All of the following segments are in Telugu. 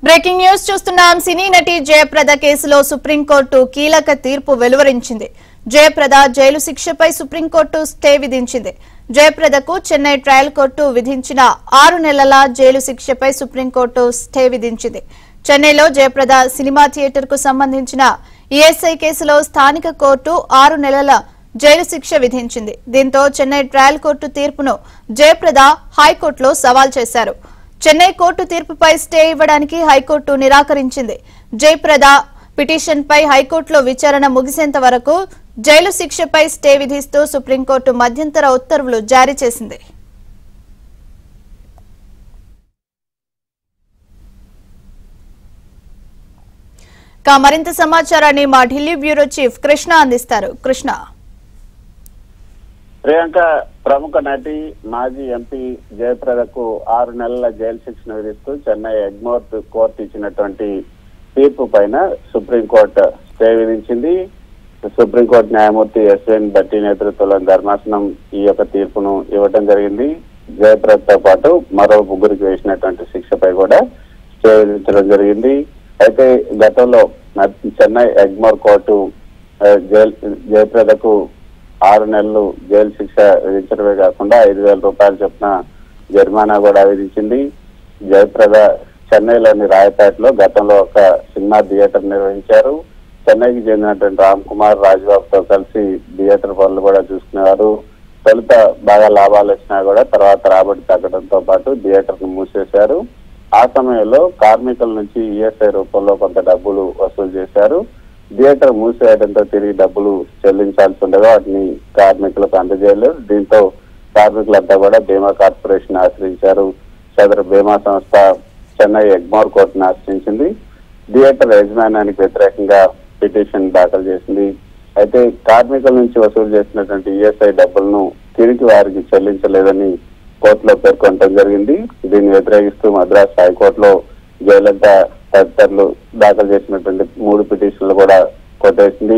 బ్రేకింగ్ న్యూస్ చూస్తున్నాం. సినీ నటి జయప్రద కేసులో సుప్రీంకోర్టు కీలక తీర్పు వెలువరించింది. జయప్రద జైలు శిక్షపై సుప్రీంకోర్టు స్టే విధించింది. జయప్రదకు చెన్నై ట్రయల్ కోర్టు విధించిన 6 నెలల జైలు శిక్షపై సుప్రీంకోర్టు స్టే విధించింది. చెన్నైలో జయప్రద సినిమా థియేటర్ కు సంబంధించిన ఈఎస్ఐ కేసులో స్థానిక కోర్టు 6 నెలల జైలు శిక్ష విధించింది. దీంతో చెన్నై ట్రయల్ కోర్టు తీర్పును జయప్రద హైకోర్టులో సవాల్ చేశారు. చెన్నై కోర్టు తీర్పుపై స్టే ఇవ్వడానికి హైకోర్టు నిరాకరించింది. జయప్రద పిటిషన్ పై హైకోర్టులో విచారణ ముగిసేంత వరకు జైలు శిక్షపై స్టే విధిస్తూ సుప్రీంకోర్టు మధ్యంతర ఉత్తర్వులు జారీ చేసింది. మరింత సమాచారాన్ని మా ఢిల్లీ బ్యూరో చీఫ్ కృష్ణ అందిస్తారు. కృష్ణ, ప్రియాంక ప్రముఖ నటి మాజీ ఎంపీ జయప్రదకు 6 నెలల జైలు శిక్షను విధిస్తూ చెన్నై ఎగ్మోర్ కోర్టు ఇచ్చినటువంటి తీర్పు పైన సుప్రీంకోర్టు స్టే విధించింది. సుప్రీంకోర్టు న్యాయమూర్తి ఎస్ఎన్ భట్టి నేతృత్వంలోని ధర్మాసనం ఈ యొక్క తీర్పును ఇవ్వడం జరిగింది. జయప్రదతో పాటు మరో 3కి వేసినటువంటి శిక్షపై కూడా స్టే విధించడం జరిగింది. అయితే గతంలో చెన్నై ఎగ్మోర్ కోర్టు జయప్రదకు 6 నెలలు జైలు శిక్ష విధించడమే కాకుండా 5,000 రూపాయల చొప్పున జరిమానా కూడా విధించింది. జయప్రద చెన్నైలోని రాయపేటలో గతంలో ఒక సినిమా థియేటర్ నిర్వహించారు. చెన్నైకి చెందినటువంటి రామ్ కుమార్ రాజ్బాబుతో కలిసి థియేటర్ పనులు కూడా చూసుకునేవారు. తొలుత బాగా లాభాలు వచ్చినా కూడా తర్వాత రాబడి తగ్గడంతో పాటు థియేటర్ ను మూసేశారు. ఆ సమయంలో కార్మికుల నుంచి ఈఎస్ఐ రూపంలో కొంత డబ్బులు వసూలు చేశారు. థియేటర్ మూసేయడంతో తిరిగి డబ్బులు చెల్లించాల్సి ఉండగా వాటిని కార్మికులకు అందజేయలేదు. దీంతో కార్మికులంతా కూడా బీమా కార్పొరేషన్ ఆశ్రయించారు. సదరు బీమా సంస్థ చెన్నై ఎగ్మోర్ కోర్టును ఆశ్రయించింది. థియేటర్ యజమానానికి వ్యతిరేకంగా పిటిషన్ దాఖలు చేసింది. అయితే కార్మికుల నుంచి వసూలు చేసినటువంటి ఈఎస్ఐ డబ్బులను తిరిగి వారికి చెల్లించలేదని కోర్టులో పేర్కొనడం జరిగింది. దీన్ని వ్యతిరేకిస్తూ మద్రాసు హైకోర్టులో జయలలిత తదితరులు దాఖలు చేసినటువంటి 3 పిటిషన్లు కూడా కొట్టేసింది.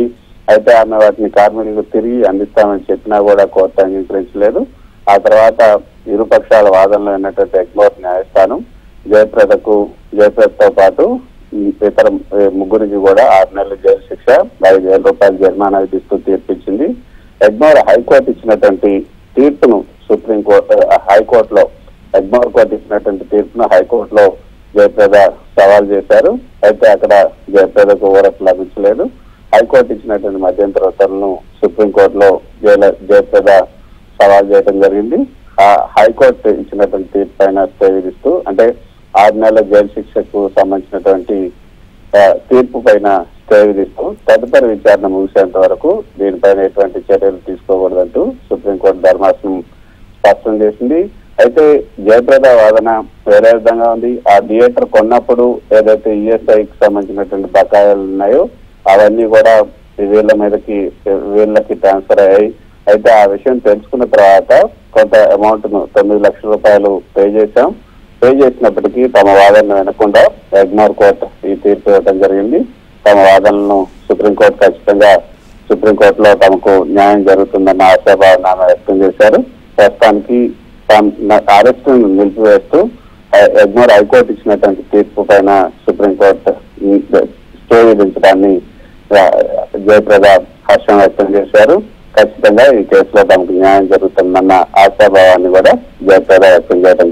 అయితే ఆమె వాటిని కార్మికులకు తిరిగి అందిస్తామని చెప్పినా కూడా కోర్టు అంగీకరించలేదు. ఆ తర్వాత ఇరుపక్షాల వాదనలో ఉన్నటువంటి ఎగ్మోర్ న్యాయస్థానం జయప్రదతో పాటు ఇతర 3కి కూడా 6 నెలల జైలు శిక్ష 5,000 రూపాయల జరిమానా విధిస్తూ తీర్పిచ్చింది. ఎగ్మోర్ హైకోర్టు ఇచ్చినటువంటి తీర్పును హైకోర్టులో ఎగ్మోర్ కోర్టు ఇచ్చినటువంటి తీర్పును హైకోర్టులో జయప్రద సవాల్ చేశారు. అయితే అక్కడ జయప్రదకు ఊరట లభించలేదు. హైకోర్టు ఇచ్చినటువంటి మధ్యంతర ఉత్తర్వులను సుప్రీంకోర్టులో జయప్రద సవాల్ చేయడం జరిగింది. ఆ హైకోర్టు ఇచ్చినటువంటి తీర్పు పైన స్టే విధిస్తూ అంటే 6 నెలల జైలు శిక్షకు సంబంధించినటువంటి తీర్పు పైన స్టే విధిస్తూ తదుపరి విచారణ ముగిసేంత వరకు దీనిపైన ఎటువంటి చర్యలు తీసుకోకూడదంటూ సుప్రీంకోర్టు ధర్మాసనం స్పష్టం చేసింది. అయితే జయప్రద వాదన వేరే విధంగా ఉంది. ఆ థియేటర్ కొన్నప్పుడు ఏదైతే ఈఎస్ఐకి సంబంధించినటువంటి బకాయిలు ఉన్నాయో అవన్నీ కూడా వీళ్ళకి ట్రాన్స్ఫర్ అయ్యాయి. అయితే ఆ విషయం తెలుసుకున్న తర్వాత కొంత అమౌంట్ ను 9 లక్షల రూపాయలు పే చేసినప్పటికీ తమ వాదనను వినకుండా ఎగ్మోర్ కోర్టు ఈ తీర్పు ఇవ్వడం జరిగింది. తమ వాదనలను సుప్రీంకోర్టులో తమకు న్యాయం జరుగుతుందన్న ఆశాభావన వ్యక్తం చేశారు. ప్రస్తుతానికి అరెస్టు నిలిపివేస్తూ ఎగ్మోర్ హైకోర్టు ఇచ్చినటువంటి తీర్పు పైన సుప్రీంకోర్టు స్టే విధించడాన్ని జయప్రద హర్షం వ్యక్తం చేశారు. ఖచ్చితంగా ఈ కేసులో తమకు న్యాయం జరుగుతుందన్న ఆశాభావాన్ని కూడా జయప్రద వ్యక్తం చేయడం